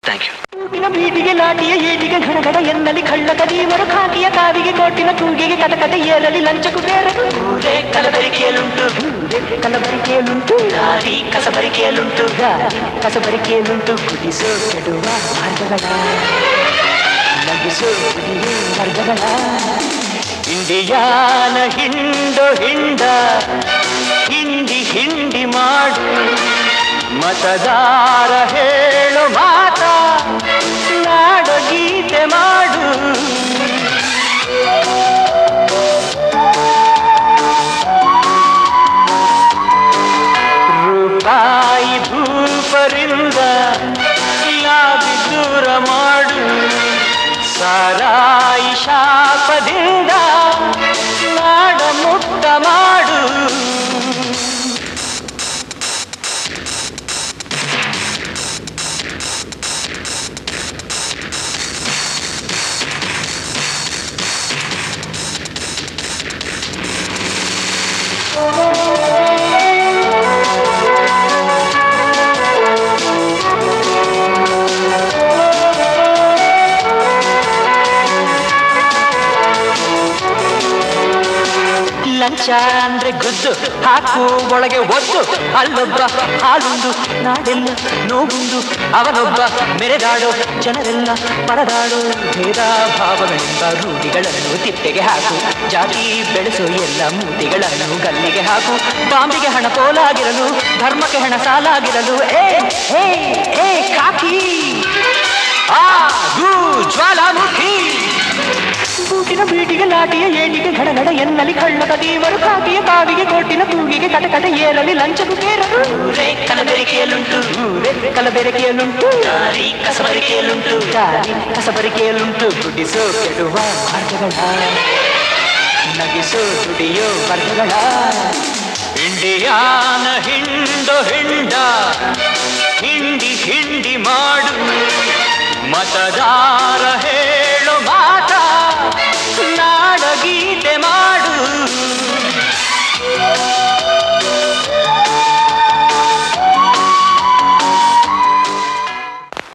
Thank you. ಬೀಟಿಗೆ ಲಾಟಿಯ ಏಟಿಗೆ ಘಡಘಡ ಎನ್ನಲಿ ಕಳ್ಳ ಕದೀಮರು ಖಾಕಿಯ ಕಾವಿಗೆ ಕೋಟಿನ ಕೂಗಿಗೆ ಕಟಕಟ ಏರಲಿ ಲಂಚಕು ಬೇರದು. ಕಲಬರಿಕೆಯಲ್ಲುಂಟು ಕಲಬರಿಕೆಯಲ್ಲುಂಟು ದಾರಿ ಕಸಬರಿಕೆಯಲ್ಲುಂಟು ದಾರಿ ಕಸಬರಿಕೆಯಲ್ಲುಂಟು ಕುದಿಸೋ ಕೆಡುವ ಮಾರ್ಗಗಳ ನಗಿಸೋ ಮಾರ್ಗಗಳ. ಇಂಡಿಯಾನ ಹಿಂಡು ಹಿಂಡ ಹಿಂಡಿ ಹಿಂಡಿ ಮಾಡು ಮತದಾರ ಹೇಳು ಮಾತ ನಾಡ ಗೀತೆ ಮಾಡು. ರೂಪಾಯಿ ಭೂಪರಿಂದ ಲಾಭಿ ದೂರ ಮಾಡು ಸಾರಾಯಿ ಶಾಪದಿಂದ ನಾಡ ಮುಕ್ತ ಮಾಡು. ಲಂಚ ಅಂದ್ರೆ ಗುದ್ದು ಹಾಕು ಒಳಗೆ ಒದ್ದು ಅಲ್ಲೊಬ್ಬ ಹಾಲುಂದು ನಾಡೆಲ್ಲ ನೋವುಂದು ಅವನೊಬ್ಬ ಮೆರೆದಾಡೋ ಜನರೆಲ್ಲ ಪರದಾಡೋ ಭೇದ ಭಾವಗಳಿಂದ ರೂಢಿಗಳನ್ನು ತಿಪ್ಪೆಗೆ ಹಾಕು ಜಾತಿ ಬೆಳೆಸೋ ಎಲ್ಲ ಮೂತಿಗಳನ್ನು ಗಲ್ಲಿಗೆ ಹಾಕು. ಬಾಂಬಿಗೆ ಹಣ ಪೋಲಾಗಿರಲು ಧರ್ಮಕ್ಕೆ ಹಣ ಸಾಲಾಗಿರಲು ಏ ಏ ಏ ಕಾಕಿ ಆ ಗು ಜ್ವಾಲಾಮುಖಿ. ಬೂಟಿನ ಬೀಟಿಗೆ ಲಾಟಿಯ ಏಟಿಗೆ ಘಡಘಡ ಎನ್ನಲಿ ಕಳ್ಳ ಕದೀಮರು ಖಾಕಿಯ ಕಾವಿಗೆ ಕೋಟಿನ ಕೂಗಿಗೆ ಕಟಕಟ ಏರಲಿ ಲಂಚಕು ಬೇರದು. ಕಲಬೆರಕೆಯಲ್ಲುಂಟು ಕಲಬೆರಕೆಯಲ್ಲುಂಟು ದಾರಿ ಕಸಬರಿಕೆಯಲ್ಲುಂಟು ದಾರಿ ಕಸಬರಿಕೆಯಲ್ಲುಂಟು ಗುಡಿಸೋ ಕೆಡುವ ಮಾರ್ಗಗಳ ನಗಿಸೋ ದುಡಿಯೋ ವರ್ಗಗಳ. ಇಂಡಿಯಾನ ಹಿಂಡು ಹಿಂಡ ಹಿಂಡಿ ಹಿಂಡಿ ಮಾಡು ಮತದಾರ